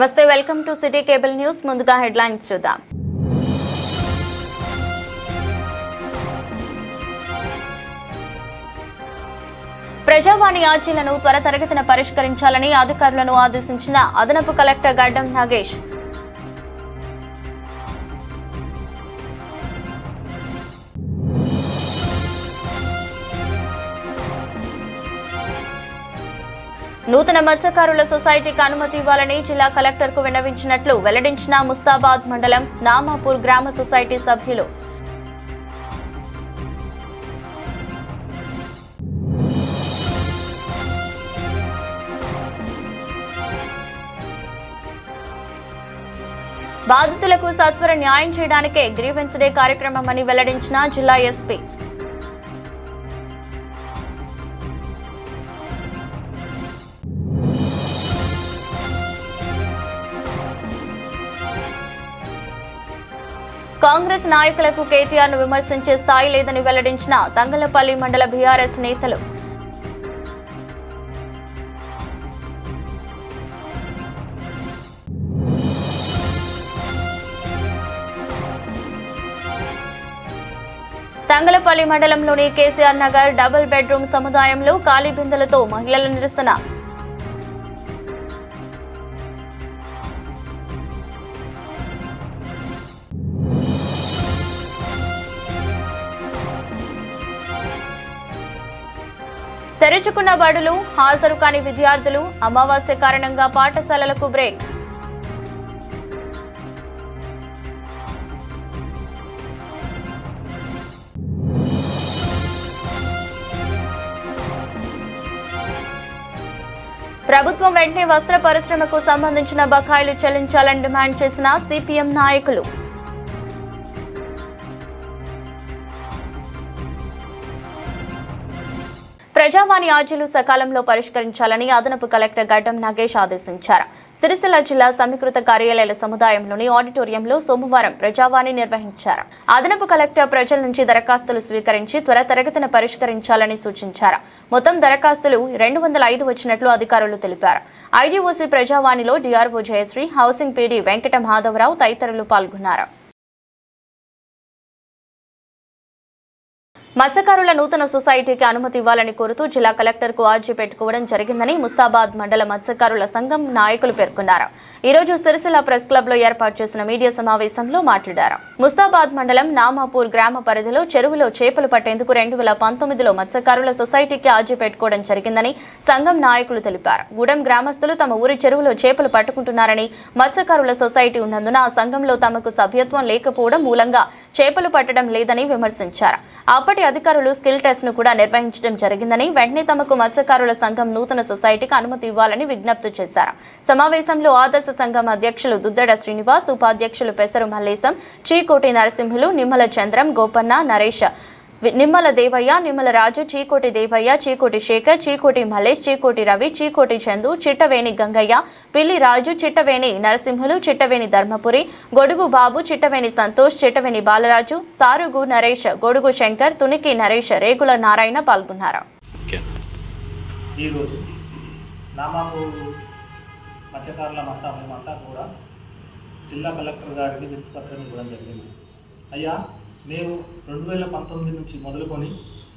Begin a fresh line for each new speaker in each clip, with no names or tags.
నమస్తే, welcome to city cable news. ముందుగా headlines చూద్దాం. ప్రజావాణి ఆర్జీలను త్వరితగతిన పరిష్కరించాలని అధికారులను ఆదేశించిన అదనపు కలెక్టర్ గడ్డం నాగేష్. నూతన మత్స్యకారుల సొసైటీకి అనుమతి ఇవ్వాలని జిల్లా కలెక్టర్కు విన్నవించినట్లు వెల్లడించిన ముస్తాబాద్ మండలం నామాపూర్ గ్రామ సొసైటీ సభ్యులు. బాధితులకు సత్వర న్యాయం చేయడానికే గ్రీవెన్స్ డే కార్యక్రమమని వెల్లడించిన జిల్లా ఎస్పీ. కాంగ్రెస్ నాయకులకు కేటీఆర్ను విమర్శించే స్థాయి లేదని వెల్లడించిన తంగళ్లపల్లి మండల బీఆర్ఎస్ నేతలు. తంగళ్లపల్లి మండలంలోని కేసీఆర్ నగర్ డబుల్ బెడ్రూమ్ సముదాయంలో ఖాళీ బిందెలతో మహిళల నిరసన. తెరుచుకున్న బడులు, హాజరు కాని విద్యార్థులు, అమావాస్య కారణంగా పాఠశాలలకు బ్రేక్. ప్రభుత్వం వెంటనే వస్త్ర పరిశ్రమకు సంబంధించిన బకాయిలు చెల్లించాలని డిమాండ్ చేసిన సిపిఎం నాయకులు. ప్రజావాణి ఆర్జీలు సకాలంలో పరిష్కరించాలని అదనపు కలెక్టర్ గడ్డం నాగేష్ ఆదేశించారు. సిరిసిల్ల జిల్లా సమీకృత కార్యాలయాల సముదాయంలోని ఆడిటోరియంలో సోమవారం ప్రజావాణి నిర్వహించారు. అదనపు కలెక్టర్ ప్రజల నుంచి దరఖాస్తులు స్వీకరించి త్వరితగతిన పరిష్కరించాలని సూచించారు. మొత్తం దరఖాస్తులు 205 వచ్చినట్లు అధికారులు తెలిపారు. ఐడీఓసీ ప్రజావాణిలో DRO Jayashri, housing PD Venkata Madhavarao తదితరులు పాల్గొన్నారు. మత్స్యకారుల నూతన సొసైటీకి అనుమతి ఇవ్వాలని కోరుతూ జిల్లా కలెక్టర్కు ఆర్జీ పెట్టుకోవడం జరిగిందని ముస్తాబాద్ మండల మత్స్యకారుల సంఘం నాయకులు పేర్కొన్నారు. ఈ రోజు సిరిసిల్ల ప్రెస్ క్లబ్ లో ఏర్పాటు చేసిన మీడియా సమావేశంలో మాట్లాడారు. ముస్తాబాద్ మండలం నామాపూర్ గ్రామ పరిధిలో చెరువులో చేపలు పట్టేందుకు 2019లో మత్స్యకారుల సొసైటీకి ఆర్జీ పెట్టుకోవడం జరిగిందని సంఘం నాయకులు తెలిపారు. గూడెం గ్రామస్తులు తమ ఊరి చెరువులో చేపలు పట్టుకుంటున్నారని, మత్స్యకారుల సొసైటీ ఉన్నందున ఆ సంఘంలో తమకు సభ్యత్వం లేకపోవడం మూలంగా చేపలు పట్టడం లేదని విమర్శించారు. అప్పటి అధికారులు స్కిల్ టెస్ట్ ను కూడా నిర్వహించడం జరిగిందని, వెంటనే తమకు మత్స్యకారుల సంఘం నూతన సొసైటీకి అనుమతి ఇవ్వాలని విజ్ఞప్తి చేశారు. సమావేశంలో ఆదర్శ సంఘం అధ్యక్షులు దుద్దడ శ్రీనివాస్, ఉపాధ్యక్షులు పెసరు మల్లేశం, చీకోటి నరసింహులు, నిమ్మల చంద్రం, గోపన్న, నరేష్, నిమ్మల దేవయ్య, నిమ్మల రాజు, చీకోటి దేవయ్య, చీకోటి శేఖర్, చీకోటి మల్లేష్, చీకోటి రవి, చీకోటి చందు, చిట్టవేణి గంగయ్య, పిల్లి రాజు, చిట్టవేణి నరసింహులు, చిట్టవేణి ధర్మపురి, గొడుగు బాబు, చిట్టవేణి సంతోష్, చిట్టవేణి బాలరాజు, సారుగు నరేష్, గొడుగు శంకర్, తునికి నరేష్, రేగుల నారాయణ పాల్గొన్నారు.
ఈరోజు నామాపూర్ మత్స్యకారులమంతా మేమంతా కూడా జిల్లా కలెక్టర్ గారికి వినతిపత్రం ఇవ్వడం జరిగింది. అయ్యా, మేము 2019 నుంచి మొదలుకొని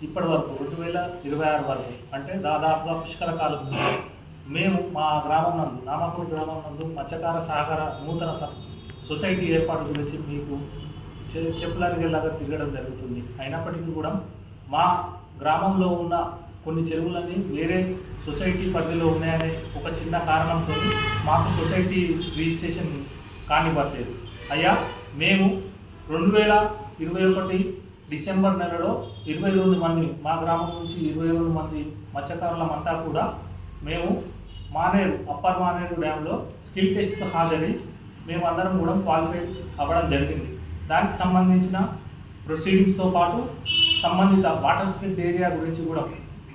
ఇప్పటి వరకు 2026 వరకు, అంటే దాదాపుగా పుష్కరకాలం నుంచి మేము మా గ్రామం నందు, నామాపూర్ గ్రామం నందు మత్స్యకార సహకార నూతన సొసైటీ ఏర్పాటు గురించి మీకు చెప్పులారిగేలాగా తిరగడం జరుగుతుంది. అయినప్పటికీ కూడా మా గ్రామంలో ఉన్న కొన్ని చెరువులన్నీ వేరే సొసైటీ పరిధిలో ఉన్నాయనే ఒక చిన్న కారణంతో మాకు సొసైటీ రిజిస్ట్రేషన్ కానివ్వట్లేదు. అయ్యా, మేము 2021 డిసెంబర్ నెలలో 22 మంది, మా గ్రామం నుంచి 22 మంది మత్స్యకారులమంతా కూడా మేము మానేరు, అప్పర్ మానేరు డ్యాంలో స్కిల్ టెస్ట్కు హాజరై మేమందరం కూడా క్వాలిఫై అవ్వడం జరిగింది. దానికి సంబంధించిన ప్రొసీడింగ్స్తో పాటు సంబంధిత వాటర్ స్ప్రెడ్ ఏరియా గురించి కూడా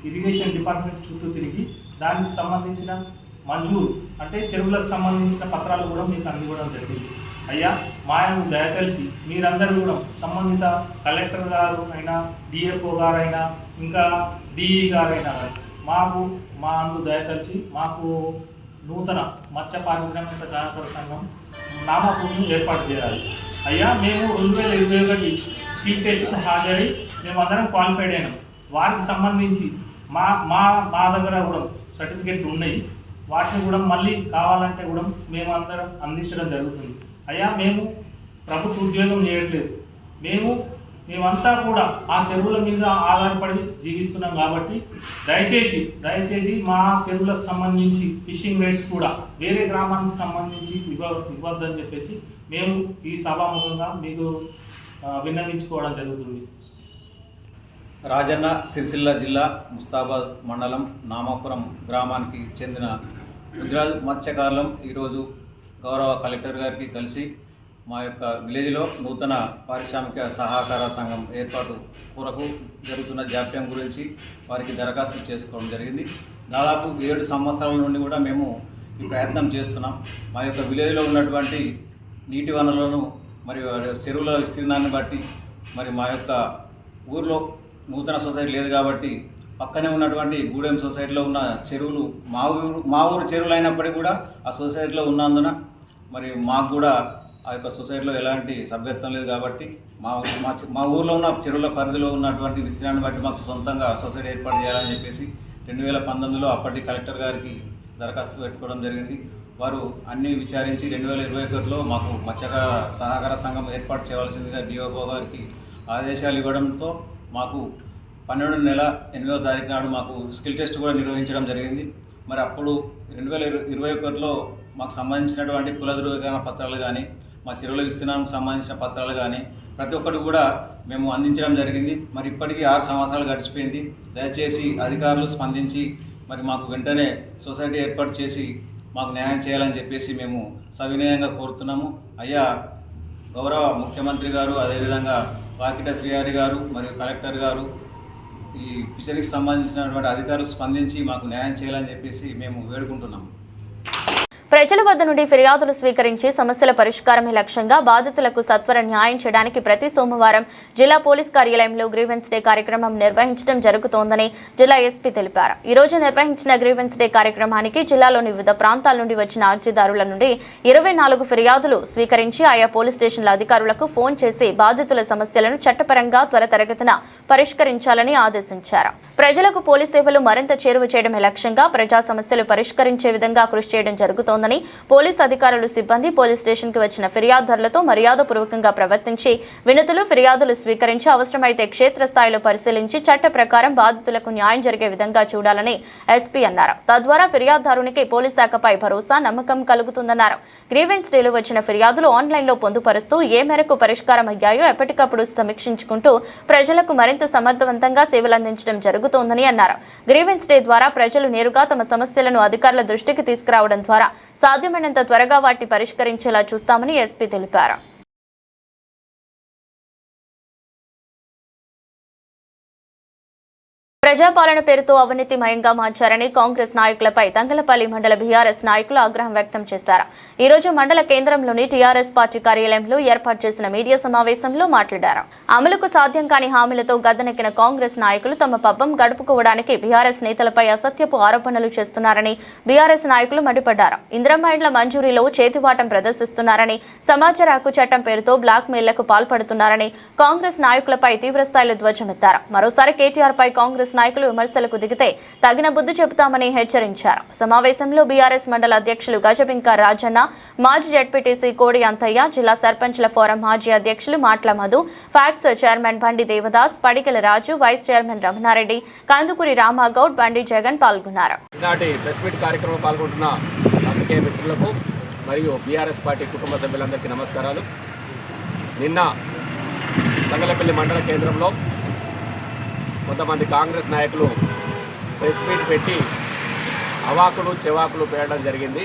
ఇరిగేషన్ డిపార్ట్మెంట్ చుట్టూ తిరిగి దానికి సంబంధించిన మంజూరు, అంటే చెరువులకు సంబంధించిన పత్రాలు కూడా మీకు అందివ్వడం జరిగింది. అయ్యా, మాయను దయతలిసి మీరందరూ కూడా సంబంధిత కలెక్టర్ గారు అయినా, డిఎఫ్ఓ గారైనా, ఇంకా డిఈ గారైనా కానీ మా అందు దయతలిసి మాకు నూతన మత్స్య పారిశ్రామిక సహకార సంఘం నామకరణం ఏర్పాటు చేయాలి. అయ్యా మేము 2021 స్కిల్ టెస్ట్కు హాజరై మేమందరం క్వాలిఫైడ్ అయినాం. వారికి సంబంధించి మా మా మా దగ్గర కూడా సర్టిఫికెట్లు ఉన్నాయి. వాటిని కూడా మళ్ళీ కావాలంటే కూడా మేమందరం అందించడం జరుగుతుంది. అయ్యా మేము ప్రభుత్వ ఉద్యోగం చేయట్లేదు, మేమంతా కూడా ఆ చెరువుల మీద ఆధారపడి జీవిస్తున్నాం. కాబట్టి దయచేసి మా చెరువులకు సంబంధించి ఫిషింగ్ రైట్స్ కూడా వేరే గ్రామానికి సంబంధించి ఇవ్వద్దని చెప్పేసి మేము ఈ సభాముఖంగా మీకు విన్నవించుకోవడం జరుగుతుంది.
రాజన్న సిరిసిల్ల జిల్లా ముస్తాబాద్ మండలం నామాపురం గ్రామానికి చెందిన గుజరాత్ మత్స్యకారులం ఈరోజు గౌరవ కలెక్టర్ గారికి కలిసి మా యొక్క విలేజ్లో నూతన పారిశ్రామిక సహకార సంఘం ఏర్పాటు కొరకు జరుగుతున్న జాప్యం గురించి వారికి దరఖాస్తు చేసుకోవడం జరిగింది. దాదాపు 7 సంవత్సరాల నుండి కూడా మేము ఈ ప్రయత్నం చేస్తున్నాం. మా యొక్క విలేజ్లో ఉన్నటువంటి నీటి వనరులను మరియు చెరువుల విస్తీర్ణాన్ని బట్టి మరి మా యొక్క ఊర్లో నూతన సొసైటీ లేదు కాబట్టి పక్కనే ఉన్నటువంటి గూడెం సొసైటీలో ఉన్న చెరువులు మా ఊరు చెరువులు అయినప్పటికీ కూడా ఆ సొసైటీలో ఉన్నందున మరి మాకు కూడా ఆ యొక్క సొసైటీలో ఎలాంటి సభ్యత్వం లేదు కాబట్టి మా ఊర్లో ఉన్న చెరువుల పరిధిలో ఉన్నటువంటి విస్తీర్ణాన్ని బట్టి మాకు సొంతంగా సొసైటీ ఏర్పాటు చేయాలని చెప్పేసి 2019లో అప్పటి కలెక్టర్ గారికి దరఖాస్తు పెట్టుకోవడం జరిగింది. వారు అన్నీ విచారించి 2021లో మాకు మత్స్యకార సహకార సంఘం ఏర్పాటు చేయవలసిందిగా డిఓ గారికి ఆదేశాలు ఇవ్వడంతో మాకు 12 నెల 8వ తారీఖు నాడు మాకు స్కిల్ టెస్ట్ కూడా నిర్వహించడం జరిగింది. మరి అప్పుడు 2021లో మాకు సంబంధించినటువంటి కుల ధృవీకరణ పత్రాలు కానీ మా చెరువుల విస్తీర్ణానికి సంబంధించిన పత్రాలు కానీ ప్రతి ఒక్కటి కూడా మేము అందించడం జరిగింది. మరి ఇప్పటికీ 6 సంవత్సరాలు గడిచిపోయింది. దయచేసి అధికారులు స్పందించి మరి మాకు వెంటనే సొసైటీ ఏర్పాటు చేసి మాకు న్యాయం చేయాలని చెప్పేసి మేము సవినయంగా కోరుతున్నాము. అయ్యా గౌరవ ముఖ్యమంత్రి గారు, అదేవిధంగా వాకిట శ్రీహరి గారు మరియు కలెక్టర్ గారు ఈ ఫిషరీకి సంబంధించినటువంటి అధికారులు స్పందించి మాకు న్యాయం చేయాలని చెప్పేసి మేము వేడుకుంటున్నాము.
ప్రజల వద్ద నుండి ఫిర్యాదులు స్వీకరించి సమస్యల పరిష్కారమే లక్ష్యంగా బాధితులకు సత్వర న్యాయం చేయడానికి ప్రతి సోమవారం జిల్లా పోలీస్ కార్యాలయంలో గ్రీవెన్స్ డే కార్యక్రమం నిర్వహించడం జరుగుతోందని జిల్లా ఎస్పీ తెలిపారు. ఈ రోజు నిర్వహించిన గ్రీవెన్స్ డే కార్యక్రమానికి జిల్లాలోని వివిధ ప్రాంతాల నుండి వచ్చిన అర్జీదారుల నుండి 24 ఫిర్యాదులు స్వీకరించి ఆయా పోలీస్ స్టేషన్ల అధికారులకు ఫోన్ చేసి బాధితుల సమస్యలను చట్టపరంగా త్వరితగతిన పరిష్కరించాలని ఆదేశించారు. ప్రజలకు పోలీస్ సేవలు మరింత చేరువ చేయడమే లక్ష్యంగా ప్రజా సమస్యలు పరిష్కరించే విధంగా కృషి చేయడం జరుగుతోందని పోలీస్ అధికారులు సిబ్బంది పోలీస్ స్టేషన్ కి వచ్చిన ఫిర్యాదుదారులతో మర్యాదపూర్వకంగా ప్రవర్తించి వినతులు ఫిర్యాదులు స్వీకరించి అవసరమైతే క్షేత్రస్థాయిలో పరిశీలించి చట్ట ప్రకారం బాధితులకు న్యాయం జరిగే విధంగా చూడాలని ఎస్పీ అన్నారు. తద్వారా ఫిర్యాదుదారునికి పోలీస్ శాఖపై భరోసా నమ్మకం కలుగుతుందన్నారు. గ్రీవెన్స్ డేలో వచ్చిన ఫిర్యాదులు ఆన్లైన్లో పొందుపరుస్తూ ఏ మేరకు పరిష్కారం అయ్యాయో ఎప్పటికప్పుడు సమీక్షించుకుంటూ ప్రజలకు మరింత సమర్థవంతంగా సేవలందించడం జరుగుతోందని అన్నారు. గ్రీవెన్స్ డే ద్వారా ప్రజలు నేరుగా తమ సమస్యలను అధికారుల దృష్టికి తీసుకురావడం ద్వారా సాధ్యమైనంత త్వరగా వాటిని పరిష్కరించేలా చూస్తామని ఎస్పీ తెలిపారు. ప్రజాపాలన పేరుతో అవినీతిమయంగా మార్చారని కాంగ్రెస్ నాయకులపై తంగలపల్లి మండల బీఆర్ఎస్ నాయకులు ఆగ్రహం వ్యక్తం చేశారు. ఈ రోజు మండల కేంద్రంలోని టీఆర్ఎస్ పార్టీ కార్యాలయంలో ఏర్పాటు చేసిన మీడియా సమావేశంలో మాట్లాడారు. అమలుకు సాధ్యం కాని హామీలతో గద్దెనెక్కిన కాంగ్రెస్ నాయకులు తమ పబ్బం గడుపుకోవడానికి బీఆర్ఎస్ నేతలపై అసత్యపు ఆరోపణలు చేస్తున్నారని బీఆర్ఎస్ నాయకులు మండిపడ్డారు. ఇందిరమ్మ ఇండ్ల మంజూరీలో చేతివాటం ప్రదర్శిస్తున్నారని, సమాచార హక్కు చట్టం పేరుతో బ్లాక్ మెయిల్లకు పాల్పడుతున్నారని కాంగ్రెస్ నాయకులపై తీవ్రస్థాయిలో ధ్వజమెత్తారు. మరోసారి కేటీఆర్ పై కాంగ్రెస్ నాయకులు విమర్శలకు దిగితే తగిన బుద్ధి చెబుతామని హెచ్చరించారు. సమావేశంలో బీఆర్ఎస్ మండల అధ్యక్షులు గజబింక రాజన్న, మాజీ జడ్పీటీసీ కోడి అంతయ్య, జిల్లా సర్పంచ్ల ఫోరం మాజీ అధ్యక్షులు మాట్ల మధు, ఫ్యాక్స్ చైర్మన్ బండి దేవదాస్, పడికల రాజు, వైస్ చైర్మన్ రమణారెడ్డి, కందుకూరి రామాగౌడ్, బండి జగన్ పాల్గొన్నారు.
మరియు బీఆర్ఎస్ పార్టీ కుటుంబ సభ్యులందరికీ నమస్కారాలు. నిన్న తంగలపల్లి మండల కేంద్రంలో కొంతమంది కాంగ్రెస్ నాయకులు ప్రెస్ మీట్ పెట్టి అవాకులు చెవాకులు పేయడం జరిగింది.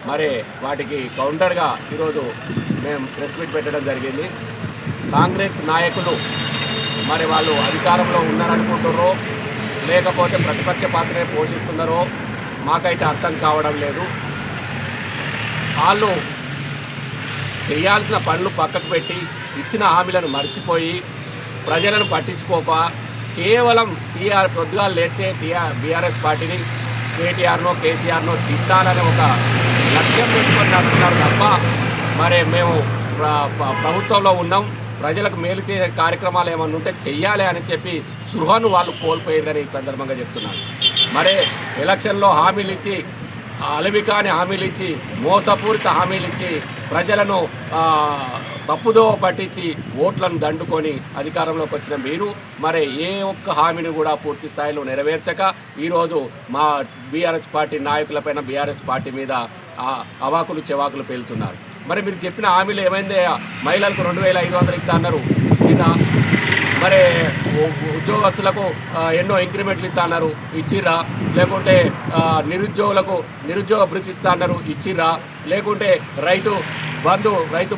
మరి వాటికి కౌంటర్గా ఈరోజు మేము ప్రెస్ మీట్ పెట్టడం జరిగింది. కాంగ్రెస్ నాయకులు మరి వాళ్ళు అధికారంలో ఉన్నారనుకుంటున్నారో లేకపోతే ప్రతిపక్ష పాత్రనే పోషిస్తున్నారో మాకైతే అర్థం కావడం లేదు. వాళ్ళు చేయాల్సిన పనులు పక్కకు పెట్టి ఇచ్చిన హామీలను మర్చిపోయి ప్రజలను పట్టించుకోక కేవలం పొద్దుగాలు లేస్తే బీఆర్ఎస్ పార్టీని కేటీఆర్నో కేసీఆర్నో తిట్టాలనే ఒక లక్ష్యం పెట్టుకొని నడుస్తున్నారు తప్ప మరి మేము ప్రభుత్వంలో ఉన్నాం, ప్రజలకు మేలు చేసే కార్యక్రమాలు ఏమన్నా ఉంటే చెయ్యాలి అని చెప్పి సృహను వాళ్ళు కోల్పోయారని ఈ సందర్భంగా చెప్తున్నారు. మరి ఎలక్షన్లో హామీలు ఇచ్చి అలవికాని హామీలు ఇచ్చి మోసపూరిత హామీలు ఇచ్చి ప్రజలను తప్పుదో పట్టించి ఓట్లను దండుకొని అధికారంలోకి వచ్చిన మీరు మరి ఏ ఒక్క హామీని కూడా పూర్తి స్థాయిలో నెరవేర్చక ఈరోజు మా బీఆర్ఎస్ పార్టీ నాయకులపైన బీఆర్ఎస్ పార్టీ మీద అవాకులు చెవాకులు పేలుతున్నారు. మరి మీరు చెప్పిన హామీలు ఏమైందే? మహిళలకు 2500 ఇస్తా అన్నారు, ఇచ్చిందా? మరి ఉద్యోగస్తులకు ఎన్నో ఇంక్రిమెంట్లు ఇస్తా అన్నారు, ఇచ్చిర్రా? లేకుంటే నిరుద్యోగులకు నిరుద్యోగ భృతి ఇస్తా అన్నారు, ఇచ్చిర్రా? లేకుంటే రైతు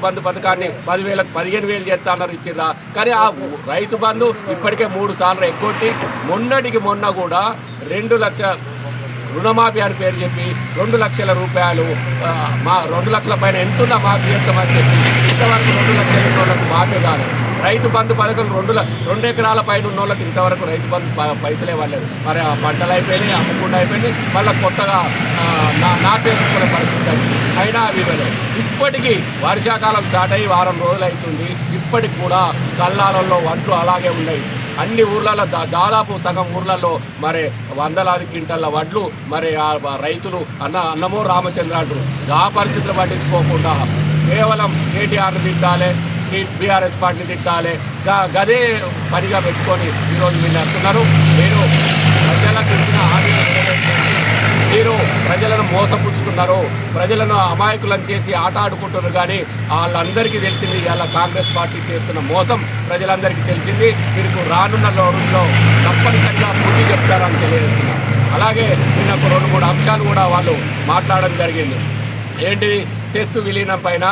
బంధు పథకాన్ని 10,000కు 15,000 చేస్తా అన్నారు, ఇచ్చిర్రా? కానీ ఆ రైతు బంధు ఇప్పటికే 3 సార్లు ఎక్కొట్టి మొన్నటికి మొన్న కూడా 2 లక్షల రుణమాఫీ అని పేరు చెప్పి 2 లక్షల రూపాయలు 2 లక్షల పైన ఎంతున్నా మాఫీ చేస్తామని చెప్పి ఇంతవరకు 2 లక్షల ఉన్నోళ్ళకు మాఫీ కాలేదు. రైతు బంధు పథకం 2 ఎకరాల పైన ఉన్న వాళ్ళకి ఇంతవరకు రైతు బంధు పైసలే ఇవ్వలేదు. మరి ఆ పంటలు అయిపోయినాయి, అమ్మకుండా అయిపోయింది, మళ్ళీ కొత్తగా నాటేసుకునే పరిస్థితి వచ్చింది, అయినా అవి ఇవ్వలేదు. ఇప్పటికీ వర్షాకాలం స్టార్ట్ అయ్యి వారం రోజులు అవుతుంది, ఇప్పటికి కూడా కల్లాలలో వడ్లు అలాగే ఉన్నాయి. అన్ని ఊర్లలో దాదాపు సగం ఊర్లలో మరి వందలాది క్వింటాల వడ్లు మరి ఆ రైతులు అన్నమో రామచంద్ర అంటారు. ఆ పరిస్థితులు పట్టించుకోకుండా కేవలం కేటీఆర్ని తిట్టాలి, బీఆర్ఎస్ పార్టీని తిట్టాలి, గదే పనిగా పెట్టుకొని ఈరోజు మీరు నడుతున్నారు. మీరు ప్రజలకు ఇచ్చిన హామీలు మీరు ప్రజలను మోసపుచ్చుతున్నారు, ప్రజలను అమాయకులను చేసి ఆట ఆడుకుంటున్నారు. కానీ వాళ్ళందరికీ తెలిసింది ఇవాళ కాంగ్రెస్ పార్టీ చేస్తున్న మోసం ప్రజలందరికీ తెలిసింది. మీకు రానున్న రోజుల్లో తప్పనిసరిగా బుద్ధి చెప్తారని తెలియజేస్తున్నారు. అలాగే నిన్న 2-3 అంశాలు కూడా వాళ్ళు మాట్లాడడం జరిగింది. ఏంటిది? సెస్ విలీనం పైన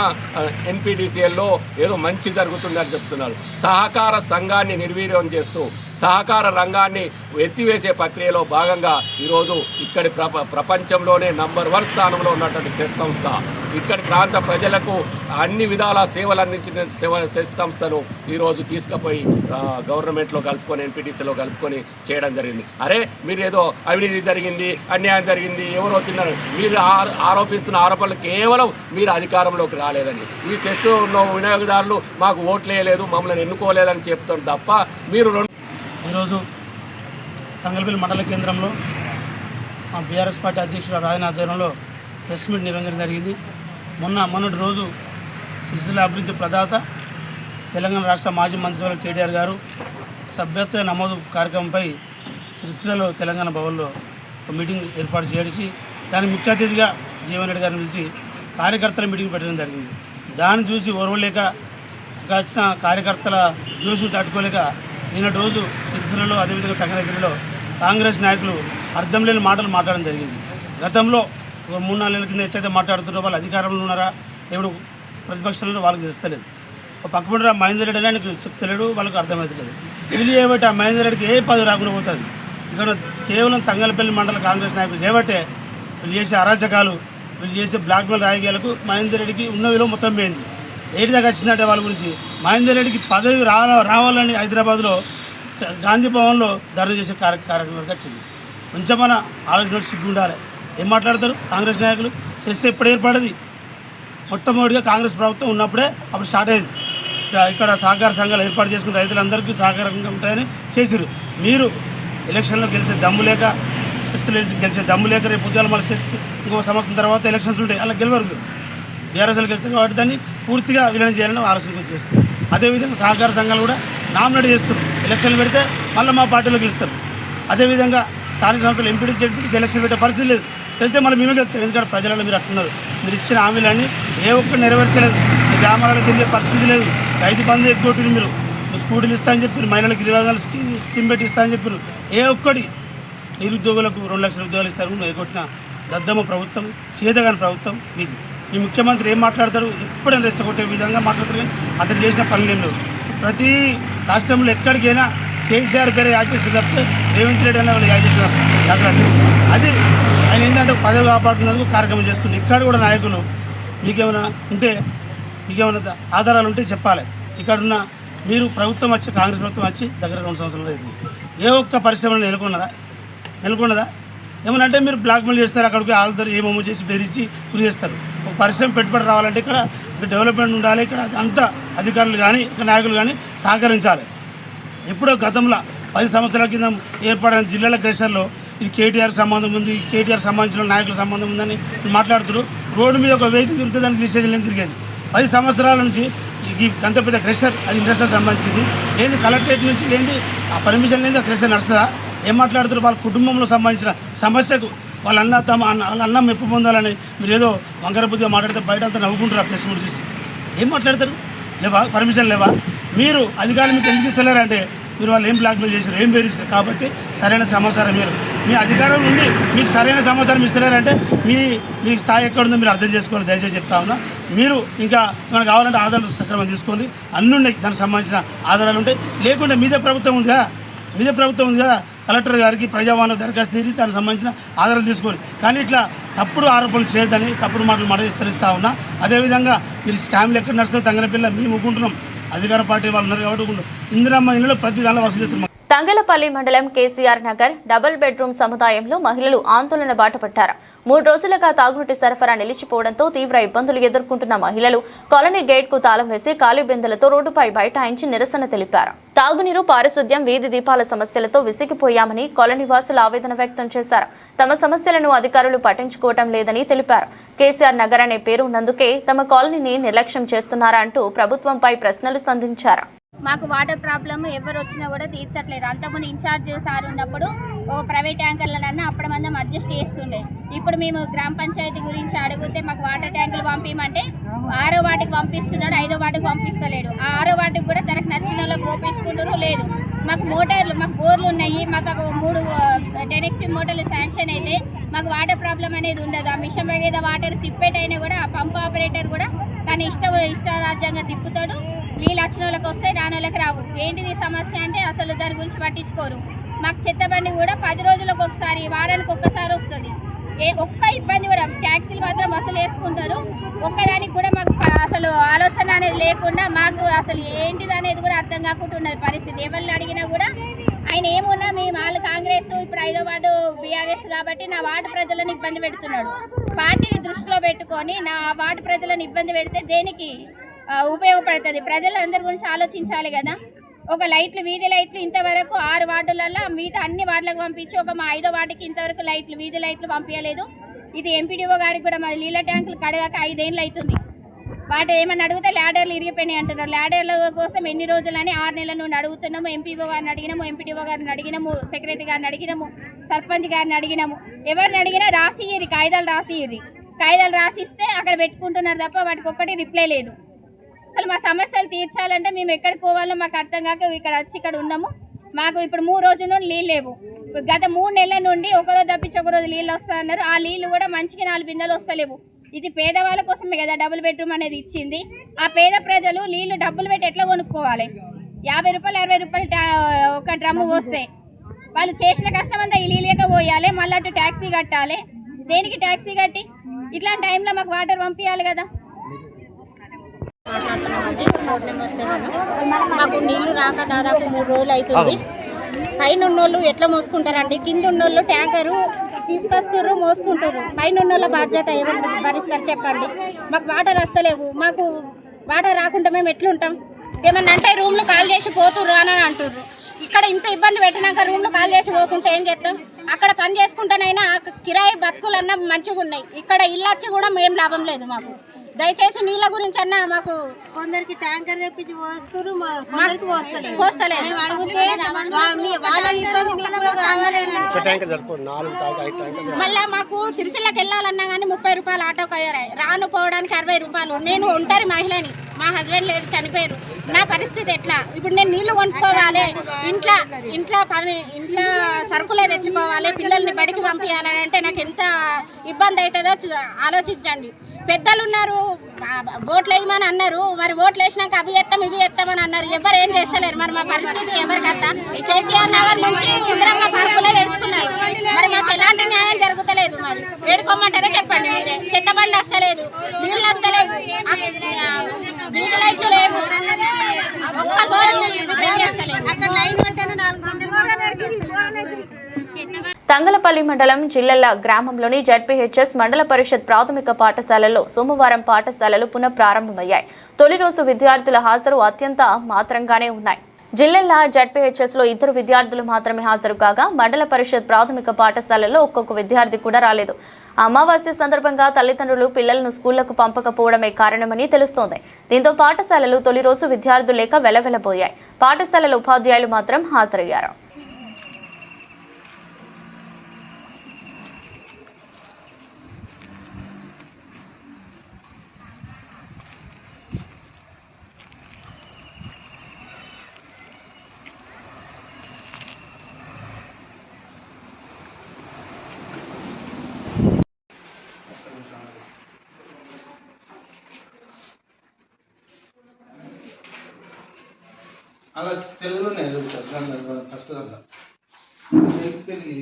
ఎన్పీడీసీఎల్లో ఏదో మంచి జరుగుతుందని చెప్తున్నారు. సహకార సంఘాన్ని నిర్వీర్యం చేస్తూ సహకార రంగాన్ని ఎత్తివేసే ప్రక్రియలో భాగంగా ఈరోజు ఇక్కడి ప్రపంచంలోనే నంబర్ 1 స్థానంలో ఉన్నటువంటి సెస్ సంస్థ ఇక్కడి ప్రాంత ప్రజలకు అన్ని విధాల సేవలు అందించిన సెస్ సంస్థను ఈరోజు తీసుకుపోయి గవర్నమెంట్లో కలుపుకొని ఎన్పీటీసీలో కలుపుకొని చేయడం జరిగింది. అరే మీరు ఏదో అవినీతి జరిగింది, అన్యాయం జరిగింది, ఎవరో తిన్నారు, మీరు ఆరోపిస్తున్న ఆరోపణలు కేవలం మీరు అధికారంలోకి రాలేదని, ఈ సెస్ వినియోగదారులు మాకు ఓట్లు వేయలేదు, మమ్మల్ని ఎన్నుకోలేదని చెప్తారు తప్ప మీరు
ఈరోజు తంగలపల్లి మండల కేంద్రంలో మా బీఆర్ఎస్ పార్టీ అధ్యక్షుడు రాజన ఆధ్వర్యంలో ప్రెస్ మీట్ నిర్వహించడం జరిగింది. మొన్నటి రోజు సిరిసిల్ల అభివృద్ధి ప్రదాత తెలంగాణ రాష్ట్ర మాజీ మంత్రివర్యులు కేటీఆర్ గారు సభ్యత్వ నమోదు కార్యక్రమంపై సిరిసిల్లలో తెలంగాణ భవన్లో ఒక మీటింగ్ ఏర్పాటు చేసి దాని ముఖ్య అతిథిగా జీవన్ రెడ్డి గారిని పిలిచి కార్యకర్తల మీటింగ్ పెట్టడం జరిగింది. దాన్ని చూసి ఓర్వలేక వచ్చిన కార్యకర్తల జోషు తట్టుకోలేక నిన్నటి రోజు సిరిసిల్లలో అదేవిధంగా తంగలపల్లిలో కాంగ్రెస్ నాయకులు అర్థం లేని మాటలు మాట్లాడడం జరిగింది. గతంలో 3-4 నెలల కింద ఎట్లయితే మాట్లాడుతున్నారో వాళ్ళు అధికారంలో ఉన్నారా ఎప్పుడు ప్రతిపక్షంలో వాళ్ళకి తెలుస్తలేదు. ఒక పక్కపండి మహేందర్ రెడ్డి అని చెప్తలేడు, వాళ్ళకి అర్థమవుతలేదు. వీళ్ళు చేయబట్టి ఆ మహేందర్ రెడ్డికి ఏ పదవి రాకుండా పోతుంది. ఇక్కడ కేవలం తంగలపల్లి మండల కాంగ్రెస్ నాయకులు చేయబట్టే వీళ్ళు చేసే అరాచకాలు, వీళ్ళు చేసే బ్లాక్మెయిల్ రాజకీయాలకు మహేందర్ రెడ్డికి ఉన్న విలువ మొత్తం పోయింది. ఏటి దాకా వచ్చిందంటే వాళ్ళ గురించి మహేందర్ రెడ్డికి పదవి రావాలని హైదరాబాద్లో గాంధీ భవన్లో ధర్నా చేసే కార్యక్రమానికి వచ్చింది. కొంచెం మన ఆలోచన సిగ్గు ఉండాలి. ఏం మాట్లాడతారు కాంగ్రెస్ నాయకులు? సెస్ ఎప్పుడు ఏర్పడది? మొట్టమొదటిగా కాంగ్రెస్ ప్రభుత్వం ఉన్నప్పుడే అప్పుడు స్టార్ట్ అయింది. ఇక్కడ సహకార సంఘాలు ఏర్పాటు చేసుకుని రైతులందరికీ సహకారంగా ఉంటాయని చేసిరు. మీరు ఎలక్షన్లో గెలిచే దమ్ము లేక, సెస్లో గెలిచే దమ్ము లేక, రేపు ఉద్యోగాలు మళ్ళీ సెస్ ఇంకో సంవత్సరం తర్వాత ఎలక్షన్స్ ఉంటాయి, అలా గెలవరు. బీఆర్ఎస్ఎల్ గెలుస్తారు కాబట్టి దాన్ని పూర్తిగా విలీనం చేయాలని ఆలోచన చేస్తారు. అదేవిధంగా సహకార సంఘాలు కూడా నామినేట్ చేస్తారు. ఎలక్షన్లు పెడితే మళ్ళీ మా పార్టీలో గెలుస్తారు. అదేవిధంగా స్థానిక సంస్థలు ఎంపీడీ జడ్పీకి ఎలక్షన్ పెట్టే పరిస్థితి లేదు. వెళ్తే మళ్ళీ మేమే గెలుస్తాం. ఎందుకంటే ప్రజలలో మీరు అట్టున్నారు. మీరు ఇచ్చిన హామీలన్నీ ఏ ఒక్కటి నెరవేర్చలేదు. మీ గ్రామాలలో తిరిగే పరిస్థితి లేదు. రైతు బంధు ఎక్కువ మీరు స్కూటీలు ఇస్తా అని చెప్పారు, మహిళలకు 20,000 స్కీమ్ పెట్టి ఇస్తా అని చెప్పారు. ఏ ఒక్కటి నిరుద్యోగులకు 2 లక్షల ఉద్యోగాలు ఇస్తారు. ఎగొట్టిన దద్దమ్మ ప్రభుత్వం, చేతగాని ప్రభుత్వం మీది. ఈ ముఖ్యమంత్రి ఏం మాట్లాడతాడు? ఎప్పుడైనా రెచ్చగొట్టే విధంగా మాట్లాడతారు. కానీ అతను చేసిన పనులు ఏం లేవు. ప్రతి రాష్ట్రంలో ఎక్కడికైనా కేసీఆర్ పేరు యాడ్ చేస్తే తప్పితే రేవంత్ రెడ్డి అన్న వాళ్ళు యాడ్ చేస్తున్నారు. అది ఆయన ఏంటంటే పదవి కాపాడుతున్నందుకు కార్యక్రమం చేస్తుంది. ఇక్కడ కూడా నాయకులు మీకేమైనా ఉంటే, మీకేమైనా ఆధారాలు ఉంటే చెప్పాలి. ఇక్కడున్న మీరు ప్రభుత్వం వచ్చి, కాంగ్రెస్ ప్రభుత్వం వచ్చి దగ్గర 2 సంవత్సరాలు అవుతుంది. ఏ ఒక్క పరిశ్రమను నెలకొన్నదా? ఏమనంటే మీరు బ్లాక్మెయిల్ చేస్తారు, అక్కడికి ఆల్దరు ఏమేమో చేసి బెదిరించి గురి చేస్తారు. ఒక పరిశ్రమ పెట్టుబడి రావాలంటే ఇక్కడ డెవలప్మెంట్ ఉండాలి, ఇక్కడ అంతా అధికారులు కానీ ఇక్కడ నాయకులు కానీ సహకరించాలి. ఎప్పుడో గతంలో 10 సంవత్సరాల కింద ఏర్పడిన జిల్లాల క్రెషర్లో ఇది కేటీఆర్ సంబంధం ఉంది, కేటీఆర్ సంబంధించిన నాయకుల సంబంధం ఉందని మాట్లాడుతున్నారు. రోడ్డు మీద ఒక వెహికల్ తిరిగితే దానికి రిజిస్ట్రేషన్ తిరిగేది. 10 సంవత్సరాల నుంచి ఈ అంత పెద్ద క్రెషర్ అది ఇండస్ట్రీ సంబంధించింది ఏంది, కలెక్టరేట్ నుంచి ఏంది ఆ పర్మిషన్ లేని ఆ క్రెషర్ నడుస్తుందా? ఏం మాట్లాడుతారు? వాళ్ళ కుటుంబంలో సంబంధించిన సమస్యకు వాళ్ళ అన్న మెప్పు పొందాలని మీరు ఏదో వంకర బుద్ధిగా మాట్లాడితే బయట అంతా నవ్వుకుంటారు. ఆ ప్రెస్ మీట్ చూసి ఏం మాట్లాడతారు? లేవా పర్మిషన్ లేవా? మీరు అధికారులు మీకు ఎందుకు ఇస్తలేరంటే మీరు వాళ్ళు ఏం బ్లాక్మెయిల్ చేశారు, ఏం బెదిరిస్తారు కాబట్టి సరైన సమాచారం మీరు మీ అధికారం నుండి మీకు సరైన సమాచారం ఇస్తలేరంటే మీ స్థాయి ఎక్కడుందో మీరు అర్థం చేసుకోవాలి. దయచేసి చెప్తా ఉన్నా. మీరు ఇంకా మనకు కావాలంటే ఆధారాలు సక్రమంగా తీసుకోండి, అన్నీ ఉన్నాయి, దానికి సంబంధించిన ఆధారాలు ఉంటాయి. లేకుంటే మీదే ప్రభుత్వం ఉంది కదా, కలెక్టర్ గారికి ప్రజావాణిలో దరఖాస్తు తీరి దానికి సంబంధించిన ఆధారాలు తీసుకొని, కానీ ఇట్లా తప్పుడు ఆరోపణలు చేయొద్దని తప్పుడు మాటలు హెచ్చరిస్తూ ఉన్నా. అదేవిధంగా మీరు స్కామ్లు ఎక్కడ నడుస్తుందో తంగనపిల్ల మేము ఊకుంటున్నాం, అధికార పార్టీ వాళ్ళు ఉన్నారు కాబట్టి ఇందిరమ్మ ఇళ్ళలో ప్రతి దానిలో వసూలు చేస్తున్నాం.
తంగలపల్లి మండలం కేసీఆర్ నగర్ డబుల్ బెడ్రూమ్ సముదాయంలో మహిళలు ఆందోళన బాటపట్టారు. 3 రోజులుగా తాగునీటి సరఫరా నిలిచిపోవడంతో తీవ్ర ఇబ్బందులు ఎదుర్కొంటున్న మహిళలు కాలనీ గేట్ కు తాళం వేసి ఖాళీ బిందెలతో రోడ్డుపై బైఠాయించి నిరసన తెలిపారు. తాగునీరు, పారిశుద్ధ్యం, వీధి దీపాల సమస్యలతో విసిగిపోయామని కాలనీ వాసులు ఆవేదన వ్యక్తం చేశారు. తమ సమస్యలను అధికారులు పట్టించుకోవటం లేదని తెలిపారు. కేసీఆర్ నగర్ అనే పేరు ఉన్నందుకే తమ కాలనీని నిర్లక్ష్యం చేస్తున్నారా అంటూ ప్రభుత్వంపై ప్రశ్నలు సంధించారు.
మాకు వాటర్ ప్రాబ్లమ్ ఎవరు వచ్చినా కూడా తీర్చట్లేదు. అంతకుముందు ఇన్ఛార్జ్ సార్ ఉన్నప్పుడు ఓ ప్రైవేట్ ట్యాంకర్లనన్నా అప్పటిమందం అడ్జస్ట్ చేస్తుండే. ఇప్పుడు మేము గ్రామ పంచాయతీ గురించి అడిగితే మాకు వాటర్ ట్యాంకులు పంపించమంటే 6వ వాటికి పంపిస్తున్నాడు, 5వ వాటికి పంపిస్తలేడు. ఆ 6వ వాటికి కూడా తనకు నచ్చిన వాళ్ళకి పంపించుకుంటారు లేదు. మాకు మోటార్లు, మాకు బోర్లు ఉన్నాయి, మాకు 3 10 HP మోటార్లు శాంక్షన్ అయితే మాకు వాటర్ ప్రాబ్లం అనేది ఉండదు. ఆ మిషన్ మీద వాటర్ తిప్పేటైనా కూడా ఆ పంప్ ఆపరేటర్ కూడా తన ఇష్టారాజ్యంగా తిప్పుతాడు. నీళ్ళు వచ్చిన వాళ్ళకి వస్తాయి, రాని వాళ్ళకి రావు. ఏంటిది సమస్య అంటే అసలు దాని గురించి పట్టించుకోరు. మాకు చెత్త బండి కూడా 10 రోజులకు ఒకసారి, వారానికి ఒక్కసారి వస్తుంది. ఒక్క ఇబ్బంది కూడా, ట్యాక్సీలు మాత్రం అసలు వేసుకుంటారు. ఒక్కదానికి కూడా మాకు అసలు ఆలోచన అనేది లేకుండా మాకు అసలు ఏంటిది అనేది కూడా అర్థం కాకుండా ఉన్నది పరిస్థితి. ఎవరిని అడిగినా కూడా ఆయన ఏమున్నా మేము వాళ్ళు కాంగ్రెస్, ఇప్పుడు 5వ వార్డు బీఆర్ఎస్ కాబట్టి నా వార్డు ప్రజలను ఇబ్బంది పెడుతున్నాడు. పార్టీని దృష్టిలో పెట్టుకొని నా వార్డు ప్రజలను ఇబ్బంది పెడితే దేనికి ఉపయోగపడుతుంది? ప్రజలందరి గురించి ఆలోచించాలి కదా. ఒక లైట్లు, వీధి లైట్లు ఇంతవరకు 6 వార్డులలో మిగతా అన్ని వార్డులకు పంపించి మా 5వ వార్డుకి ఇంతవరకు లైట్లు, వీధి లైట్లు పంపించలేదు. ఇది ఎంపీడీఓ గారికి కూడా మాది నీళ్ళ ట్యాంకులు కడగాక 5 ఏళ్ళు అవుతుంది. వాటి ఏమన్నా అడిగితే ల్యాడర్లు ఇరిగిపోయినాయి అంటున్నారు. ల్యాడర్ల కోసం ఎన్ని రోజులని 6 నెలల నుండి అడుగుతున్నాము. ఎంపీఓ గారిని అడిగినాము, ఎంపీడీఓ గారిని అడిగినాము, సెక్రటరీ గారిని అడిగినాము, సర్పంచ్ గారిని అడిగినాము. ఎవరిని అడిగినా రాసియ్యి, కాగితాలు రాసియ్యి. కాగితాలు రాసిస్తే అక్కడ పెట్టుకుంటున్నారు తప్ప వాటికి ఒక్కటి రిప్లై లేదు. అసలు మా సమస్యలు తీర్చాలంటే మేము ఎక్కడికి పోవాలో మాకు అర్థం కాక ఇక్కడ ఉన్నాము. మాకు ఇప్పుడు 3 రోజుల నుండి నీళ్ళు లేవు. గత 3 నెలల నుండి ఒకరోజు తప్పించి ఒకరోజు నీళ్ళు వస్తాయన్నారు. ఆ నీళ్ళు కూడా మంచిగా 4 బిందెలు వస్తలేవు. ఇది పేదవాళ్ళ కోసమే కదా డబుల్ బెడ్రూమ్ అనేది ఇచ్చింది. ఆ పేద ప్రజలు నీళ్లు డబ్బులు పెట్టి ఎట్లా కొనుక్కోవాలి? 50 రూపాయలు 60 రూపాయలు ఒక డ్రమ్ము పోస్తే వాళ్ళు చేసిన కష్టం అంతా ఈ నీళ్ళక పోయాలి. మళ్ళీ అటు ట్యాక్సీ కట్టాలి. దేనికి ట్యాక్సీ కట్టి? ఇట్లాంటి టైంలో మాకు వాటర్ పంపించాలి కదా. మాకు నీళ్లు రాక దాదాపు 3 రోజులు అవుతుంది. పైన ఉన్నోళ్ళు ఎట్లా మోసుకుంటారండి? కింద ఉన్నోళ్ళు ట్యాంకరు తీసుకొస్తారు, మోసుకుంటారు. పైన ఉన్నోళ్ళ బాధ్యత ఎవరు భరిస్తారు చెప్పండి? మాకు వాటర్ వస్తలేవు. మాకు వాటర్ రాకుండా మేము ఎట్లుంటాం? ఏమన్నా అంటే రూమ్లు కాల్ చేసి పోతుర్రు అని అంటుర్రు. ఇక్కడ ఇంత ఇబ్బంది పెట్టినాక రూమ్లు కాల్ చేసి పోకుంటే ఏం చేస్తాం? అక్కడ పని చేసుకుంటానైనా కిరాయి బతుకులన్నా మంచిగా ఉన్నాయి. ఇక్కడ ఇల్లు వచ్చి కూడా ఏం లాభం లేదు మాకు. దయచేసి నీళ్ళ గురించి అన్నా మాకు
కొందరికి ట్యాంకర్ తెప్పించి పోస్తారు, కొందరికి
పోస్తలేదు. మళ్ళీ మాకు సిరిసిల్లకి వెళ్ళాలన్నా కానీ 30 రూపాయలు ఆటోకి అయ్యారు. రాను పోవడానికి 60 రూపాయలు. నేను ఒంటరి మహిళని, మా హస్బెండ్ లేరు, చనిపోయారు. నా పరిస్థితి ఎట్లా? ఇప్పుడు నేను నీళ్లు కొనుక్కోవాలి, ఇంట్లో సరుకులే తెచ్చుకోవాలి, పిల్లల్ని బడికి పంపించాలని అంటే నాకు ఎంత ఇబ్బంది అవుతుందో ఆలోచించండి. పెద్దలు ఉన్నారు, ఓట్లు వేయమని అన్నారు. మరి ఓట్లు వేసినాక అవి ఎత్తాం ఇవి ఎత్తామని అన్నారు. ఎవరు ఏం చేస్తలేరు. మరి మా పరిస్థితి ఎవరికన్నా? కేసీఆర్ నగర్ నుంచి సుందరంగా పార్కులే వేసుకున్నారు. మరి మాకు ఎలాంటి న్యాయం జరుగుతలేదు. మరి వేడుకోమంటారే చెప్పండి మీరే. చెత్త బండి వస్తలేదు, నీళ్ళు వస్తలేదు, వీధి లైట్లు లేవు,
తంగలపల్లి చింతపల్లి మండలం జిల్లెల గ్రామంలోని జడ్పీహెచ్ఎస్ మండల పరిషత్ ప్రాథమిక పాఠశాలలో సోమవారం పాఠశాలలు పునఃప్రారంభమయ్యాయి. తొలి రోజు విద్యార్థుల హాజరు అత్యంత మాత్రంగానే ఉన్నాయి. జిల్లెల జడ్పీహెచ్ఎస్ లో 2 విద్యార్థులు మాత్రమే హాజరు కాగా మండల పరిషత్ ప్రాథమిక పాఠశాలలో ఒక్కొక్క విద్యార్థి కూడా రాలేదు. అమావాస్య సందర్భంగా తల్లిదండ్రులు పిల్లలను స్కూళ్లకు పంపకపోవడమే కారణమని తెలుస్తోంది. దీంతో పాఠశాలలు తొలి రోజు విద్యార్థులు లేక వెలవెలబోయాయి. పాఠశాలల ఉపాధ్యాయులు మాత్రం హాజరయ్యారు.
అలా తెలుగులోనే చదువుతారు ఫస్ట్ దాంట్లో తెలుగు ఈ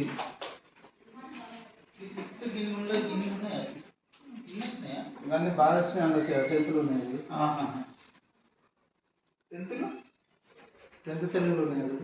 6th గిన్నెలో గిన్నె ఉన్నాయా ఇవన్నీ బాగా వచ్చినాయి అందులో చేతులు ఉన్నాయి 10th తెలుగులో ఉన్నాయి అది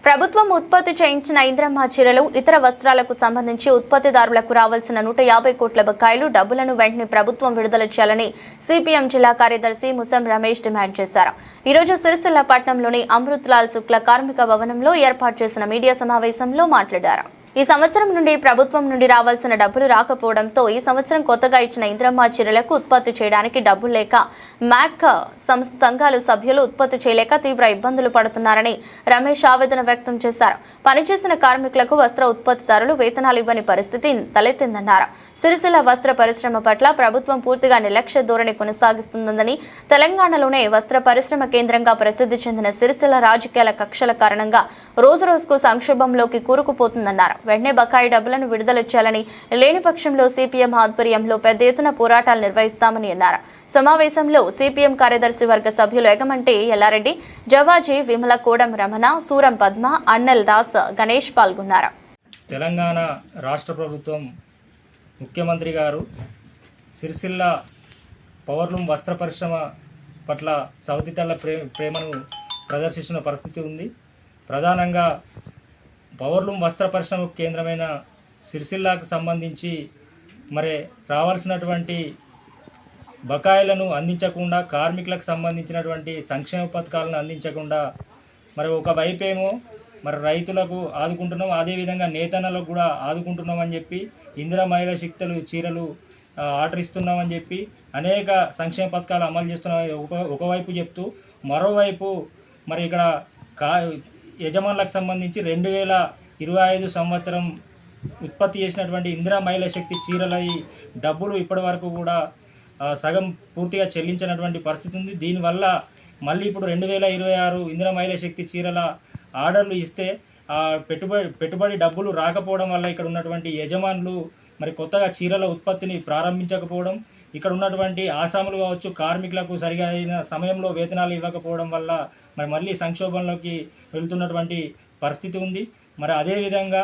ప్రభుత్వం ఉత్పత్తి చేయించిన ఇంద్రమ్మ చీరలు ఇతర వస్త్రాలకు సంబంధించి ఉత్పత్తిదారులకు రావాల్సిన 150 కోట్ల బకాయిలు డబ్బులను వెంటనే ప్రభుత్వం విడుదల చేయాలని సిపిఎం జిల్లా కార్యదర్శి ముసం రమేష్ డిమాండ్ చేశారు. ఈ రోజు సిరిసిల్ల పట్టణంలోని అమృత్ లాల్ శుక్ల కార్మిక భవనంలో ఏర్పాటు చేసిన మీడియా సమావేశంలో మాట్లాడారు. ఈ సంవత్సరం నుండి ప్రభుత్వం నుండి రావాల్సిన డబ్బులు రాకపోవడంతో ఈ సంవత్సరం కొత్తగా ఇచ్చిన ఇంద్రమ్మ చీరలకు ఉత్పత్తి చేయడానికి డబ్బులు లేక మ్యాక్ సంఘాలు సభ్యులు ఉత్పత్తి చేయలేక తీవ్ర ఇబ్బందులు పడుతున్నారని రమేష్ ఆవేదన వ్యక్తం చేశారు. పనిచేసిన కార్మికులకు వస్త్ర ఉత్పత్తిదారులు వేతనాలు ఇవ్వని పరిస్థితి తలెత్తిందన్నారు. సిరిసిల్ల వస్త్ర పరిశ్రమ పట్ల ప్రభుత్వం పూర్తిగా నిర్లక్ష్య ధోరణి కొనసాగిస్తుందని, తెలంగాణలోనే వస్త్ర పరిశ్రమ కేంద్రంగా ప్రసిద్ధి చెందిన సిరిసిల్ల రాజకీయాల కక్షల కారణంగా రోజురోజుకు సంక్షోభంలోకి కూరుకుపోతుందన్నారు. వెంటనే బకాయి డబ్బులను విడుదల చేయాలని, లేని పక్షంలో సిపిఎం ఆధ్వర్యంలో పెద్ద ఎత్తున పోరాటాలు నిర్వహిస్తామని అన్నారు. సమావేశంలో సిపిఎం కార్యదర్శి వర్గ సభ్యులు ఎగమంటి ఎల్లారెడ్డి, జవాజీ, విమల కోడం రమణ, సూరం పద్మ, అన్నల్ దాస్, గణేష్ పాల్గొన్నారు.
తెలంగాణ రాష్ట్ర ప్రభుత్వం ముఖ్యమంత్రి గారు సిరిసిల్ల పవర్లూమ్ వస్త్ర పరిశ్రమ పట్ల సవతితల్ల ప్రేమను ప్రదర్శించిన పరిస్థితి ఉంది. ప్రధానంగా పవర్లూమ్ వస్త్ర పరిశ్రమ కేంద్రమైన సిరిసిల్లాకు సంబంధించి మరి రావాల్సినటువంటి బకాయిలను అందించకుండా, కార్మికులకు సంబంధించినటువంటి సంక్షేమ పథకాలను అందించకుండా మరి ఒకవైపేమో మరి రైతులకు ఆదుకుంటున్నాం, అదేవిధంగా నేతన్నలకు కూడా ఆదుకుంటున్నాం అని చెప్పి ఇందిరా మహిళా శక్తులు చీరలు ఆర్డర్ ఇస్తున్నామని చెప్పి అనేక సంక్షేమ పథకాలు అమలు చేస్తున్నామని ఒకవైపు చెప్తూ, మరోవైపు మరి ఇక్కడ యజమానులకు సంబంధించి 2025 సంవత్సరం ఉత్పత్తి చేసినటువంటి ఇందిరా మహిళా శక్తి చీరల డబ్బులు ఇప్పటి వరకు కూడా సగం పూర్తిగా చెల్లించినటువంటి పరిస్థితి ఉంది. దీనివల్ల మళ్ళీ ఇప్పుడు 2026 ఇందిరా మహిళా శక్తి చీరల ఆర్డర్లు ఇస్తే పెట్టుబడి డబ్బులు రాకపోవడం వల్ల ఇక్కడ ఉన్నటువంటి యజమానులు మరి కొత్తగా చీరల ఉత్పత్తిని ప్రారంభించకపోవడం, ఇక్కడ ఉన్నటువంటి ఆసాములు కావచ్చు కార్మికులకు సరిగా అయిన సమయంలో వేతనాలు ఇవ్వకపోవడం వల్ల మరి మళ్ళీ సంక్షోభంలోకి వెళ్తున్నటువంటి పరిస్థితి ఉంది. మరి అదేవిధంగా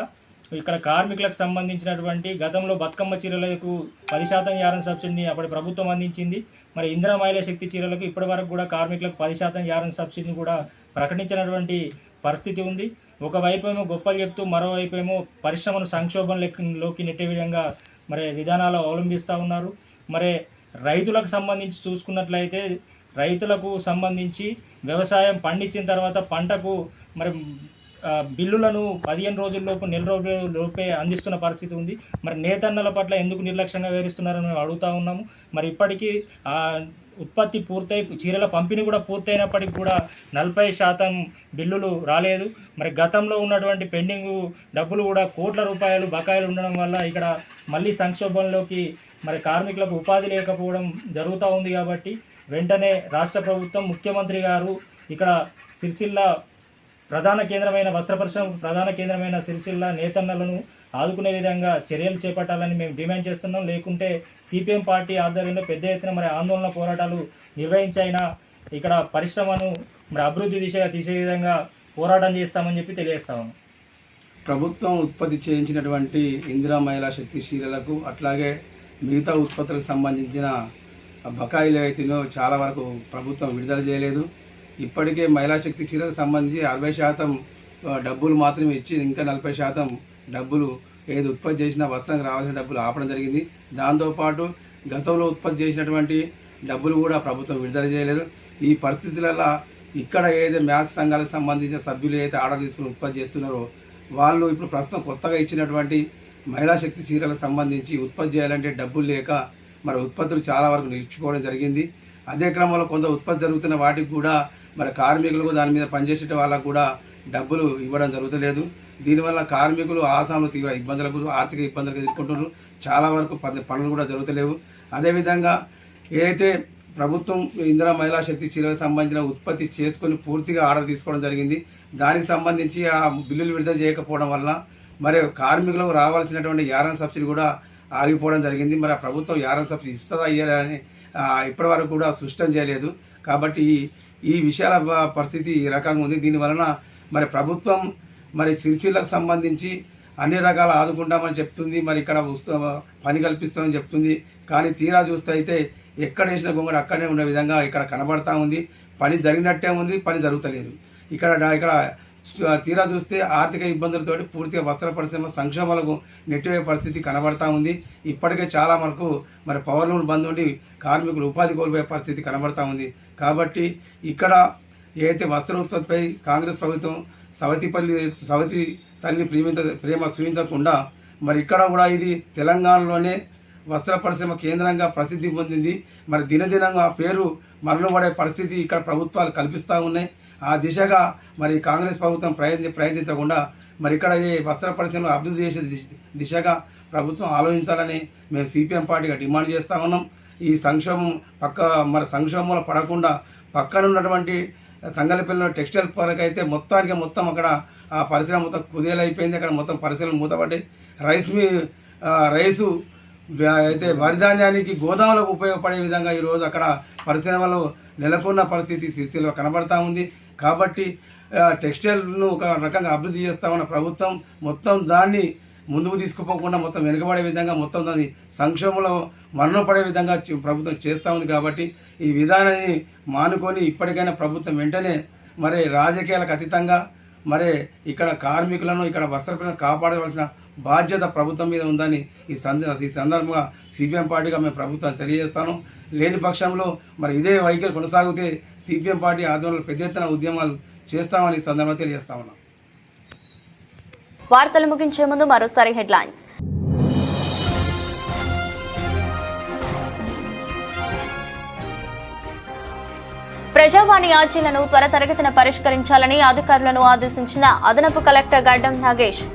ఇక్కడ కార్మికులకు సంబంధించినటువంటి గతంలో బతుకమ్మ చీరలకు 10% యారన్ సబ్సిడీని అప్పటి ప్రభుత్వం అందించింది. మరి ఇందిరా మహిళా శక్తి చీరలకు ఇప్పటి వరకు కూడా కార్మికులకు 10% యారన్ సబ్సిడీని కూడా ప్రకటించినటువంటి పరిస్థితి ఉంది. ఒకవైపేమో గొప్పలు చెప్తూ మరోవైపేమో పరిశ్రమను సంక్షోభంలోకి నెట్టే విధంగా మరి విధానాలు అవలంబిస్తూ ఉన్నారు. మరి రైతులకు సంబంధించి చూసుకున్నట్లయితే రైతులకు సంబంధించి వ్యవసాయం పండించిన తర్వాత పంటకు మరి బిల్లులను 15 రోజుల్లోపు, నెల రోజుల్లోపే అందిస్తున్న పరిస్థితి ఉంది. మరి నేతన్నల పట్ల ఎందుకు నిర్లక్ష్యంగా వ్యవహరిస్తున్నారని మేము అడుగుతూ ఉన్నాము. మరి ఇప్పటికీ ఉత్పత్తి పూర్తయి చీరల పంపిణీ కూడా పూర్తయినప్పటికీ కూడా 40% బిల్లులు రాలేదు. మరి గతంలో ఉన్నటువంటి పెండింగ్ డబ్బులు కూడా కోట్ల రూపాయలు బకాయిలు ఉండడం వల్ల ఇక్కడ మళ్ళీ సంక్షోభంలోకి మరి కార్మికులకు ఉపాధి లేకపోవడం జరుగుతూ ఉంది. కాబట్టి వెంటనే రాష్ట్ర ప్రభుత్వం ముఖ్యమంత్రి గారు ఇక్కడ సిరిసిల్ల ప్రధాన కేంద్రమైన వస్త్ర పరిశ్రమ ప్రధాన కేంద్రమైన సిరిసిల్ల నేతన్నలను ఆదుకునే విధంగా చర్యలు చేపట్టాలని మేము డిమాండ్ చేస్తున్నాం. లేకుంటే సిపిఎం పార్టీ ఆధ్వర్యంలో పెద్ద ఎత్తున మరి ఆందోళన పోరాటాలు నిర్వహించైనా ఇక్కడ పరిశ్రమను మరి అభివృద్ధి దిశగా తీసే విధంగా పోరాటం చేస్తామని చెప్పి తెలియజేస్తాము.
ప్రభుత్వం ఉత్పత్తి చేయించినటువంటి ఇందిరా మహిళా శక్తి చీరలకు అట్లాగే మిగతా ఉత్పత్తులకు సంబంధించిన బకాయిలు అయితేనో చాలా వరకు ప్రభుత్వం విడుదల చేయలేదు. ఇప్పటికే మహిళా శక్తి చీరలకు సంబంధించి 60% డబ్బులు మాత్రమే ఇచ్చి ఇంకా 40% డబ్బులు ఏది ఉత్పత్తి చేసినా వస్త్రానికి రావాల్సిన డబ్బులు ఆపడం జరిగింది. దాంతోపాటు గతంలో ఉత్పత్తి చేసినటువంటి డబ్బులు కూడా ప్రభుత్వం విడుదల చేయలేదు. ఈ పరిస్థితులలో ఇక్కడ ఏదైతే మ్యాక్స్ సంఘాలకు సంబంధించిన సభ్యులు ఏదైతే ఆర్డర్ తీసుకుని ఉత్పత్తి చేస్తున్నారో వాళ్ళు ఇప్పుడు ప్రస్తుతం కొత్తగా ఇచ్చినటువంటి మహిళా శక్తి చీరలకు సంబంధించి ఉత్పత్తి చేయాలంటే డబ్బులు లేక మరి ఉత్పత్తులు చాలా వరకు నిలిచిపోవడం జరిగింది. అదే క్రమంలో కొంత ఉత్పత్తి జరుగుతున్న వాటికి కూడా మరి కార్మికులకు దాని మీద పనిచేసే వాళ్ళకు కూడా డబ్బులు ఇవ్వడం జరుగుతలేదు. దీనివల్ల కార్మికులు ఆసాంలో తీవ్ర ఇబ్బందులకు ఆర్థిక ఇబ్బందులకు ఎదుర్కొంటున్నారు. చాలా వరకు పనులు కూడా జరుగుతలేవు. అదేవిధంగా ఏదైతే ప్రభుత్వం ఇందిరా మహిళా శక్తి చీరలకు సంబంధించిన ఉత్పత్తి చేసుకొని పూర్తిగా ఆర్డర్ తీసుకోవడం జరిగింది. దానికి సంబంధించి ఆ బిల్లులు విడుదల చేయకపోవడం వల్ల మరి కార్మికులకు రావాల్సినటువంటి యారన్ సబ్సిడీ కూడా ఆగిపోవడం జరిగింది. మరి ఆ ప్రభుత్వం యారన్ సబ్సిడీ ఇస్తుందా ఇయ్యాలని ఇప్పటి వరకు కూడా స్పష్టం చేయలేదు. కాబట్టి ఈ విషయాల పరిస్థితి ఈ రకంగా ఉంది. దీనివలన మరి ప్రభుత్వం మరి సిరిసిల్లకు సంబంధించి అన్ని రకాల ఆదుకుంటామని చెప్తుంది, మరి ఇక్కడ పని కల్పిస్తామని చెప్తుంది. కానీ తీరా చూస్తే అయితే ఎక్కడ వేసిన గొంగడు అక్కడనే ఉండే విధంగా ఇక్కడ కనబడతా ఉంది. పని జరిగినట్టే ఉంది, పని జరుగుతలేదు. ఇక్కడ తీరా చూస్తే ఆర్థిక ఇబ్బందులతోటి పూర్తిగా వస్త్ర పరిశ్రమ సంక్షోభాలకు నెట్టివే పరిస్థితి కనబడతా ఉంది. ఇప్పటికే చాలా వరకు మరి పవర్ లూమ్ బంద్ ఉండి కార్మికులు ఉపాధి కోల్పోయే పరిస్థితి కనబడతా ఉంది. కాబట్టి ఇక్కడ ఏదైతే వస్త్ర ఉత్పత్తిపై కాంగ్రెస్ ప్రభుత్వం సవతి తల్లి ప్రేమ చూపించకుండా మరి ఇక్కడ కూడా ఇది తెలంగాణలోనే వస్త్ర పరిశ్రమ కేంద్రంగా ప్రసిద్ధి పొందింది. మరి దినదినంగా ఆ పేరు మరణపడే పరిస్థితి ఇక్కడ ప్రభుత్వాలు కల్పిస్తూ ఉన్నాయి. ఆ దిశగా మరి కాంగ్రెస్ ప్రభుత్వం ప్రయత్నించకుండా మరి ఇక్కడ ఈ వస్త్ర పరిశ్రమ అభివృద్ధి చేసే దిశగా ప్రభుత్వం ఆలోచించాలని మేము సిపిఎం పార్టీగా డిమాండ్ చేస్తూ ఉన్నాం. ఈ సంక్షోభంలో పడకుండా పక్కనున్నటువంటి తంగలపల్లిలో టెక్స్టైల్ పార్క్ అయితే మొత్తం అక్కడ ఆ పరిశ్రమ మొత్తం కుదేలైపోయింది. అక్కడ మొత్తం పరిశ్రమలు మూతపడ్డాయి. రైసు అయితే వరిధాన్యానికి గోదాములకు ఉపయోగపడే విధంగా ఈరోజు అక్కడ పరిశ్రమలు నెలకొన్న పరిస్థితి సిరిసిల్లలో కనబడతా ఉంది. కాబట్టి టెక్స్టైల్ను ఒక రకంగా అభివృద్ధి చేస్తా ఉన్న ప్రభుత్వం మొత్తం దాన్ని ముందుకు తీసుకుపోకుండా మొత్తం వెనుకబడే విధంగా మొత్తం దాన్ని సంక్షోభంలో మరణపడే విధంగా ప్రభుత్వం చేస్తూ ఉంది. కాబట్టి ఈ విధానాన్ని మానుకొని ఇప్పటికైనా ప్రభుత్వం వెంటనే మరి రాజకీయాలకు అతీతంగా మరి ఇక్కడ కార్మికులను ఇక్కడ వస్త్ర కాపాడవలసిన బాధ్యత ప్రభుత్వం మీద ఉందని ఈ సందర్భంగా సిపిఎం పార్టీగా మేము ప్రభుత్వం తెలియజేస్తాను. లేని పక్షంలో మరి ఇదే వైఖరి కొనసాగితే సిపిఎం పార్టీ ఆధ్వర్యంలో పెద్ద ఎత్తున ఉద్యమాలు చేస్తామని ఈ సందర్భంగా తెలియజేస్తా ఉన్నాం.
వార్తలు ముగించే ముందు మరోసారి హెడ్లైన్స్. ప్రజావాణి ఆర్జీలను త్వరితగతిన పరిష్కరించాలని అధికారులను ఆదేశించిన అదనపు కలెక్టర్ గడ్డం నాగేష్.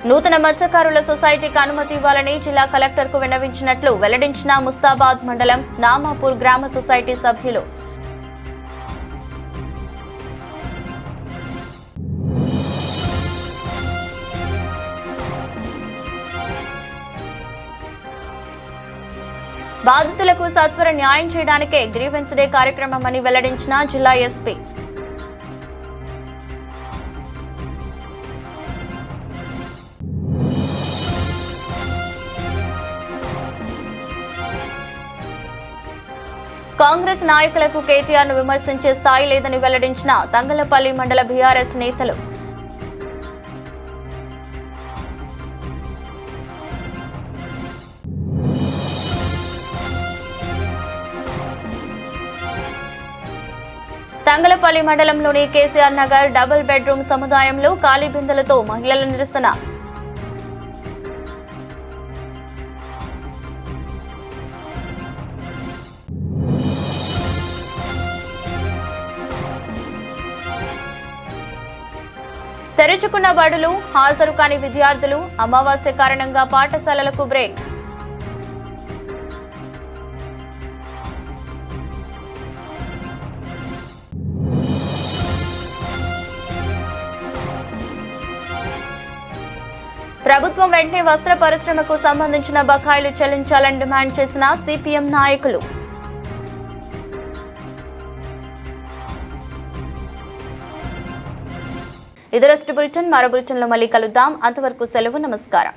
నూతన మత్స్యకారుల సొసైటీకి అనుమతి ఇవ్వాలని జిల్లా కలెక్టర్కు విన్నవించినట్లు వెల్లడించిన ముస్తాబాద్ మండలం నామాపూర్ గ్రామ సొసైటీ సభ్యులు. బాధితులకు సత్వర న్యాయం చేయడానికే గ్రీవెన్స్ డే కార్యక్రమమని వెల్లడించిన జిల్లా ఎస్పీ. కాంగ్రెస్ నాయకులకు కేటీఆర్ను విమర్శించే స్థాయి లేదని వెల్లడించిన తంగళ్లపల్లి మండల బీఆర్ఎస్ నేతలు. తంగళ్లపల్లి మండలంలోని కేసీఆర్ నగర్ డబుల్ బెడ్రూమ్ సముదాయంలో ఖాళీ బిందెలతో మహిళల నిరసన. తెరుచుకున్న బడులు, హాజరు కాని విద్యార్థులు, అమావాస్య కారణంగా పాఠశాలలకు బ్రేక్. ప్రభుత్వం వెంటనే వస్త్ర పరిశ్రమకు సంబంధించిన బకాయిలు చెల్లించాలని డిమాండ్ చేసిన సిపిఎం నాయకులు. ఇది బులెటిన్. మరో బులెటిన్లో మళ్ళీ కలుద్దాం. అంతవరకు సెలవు. నమస్కారం.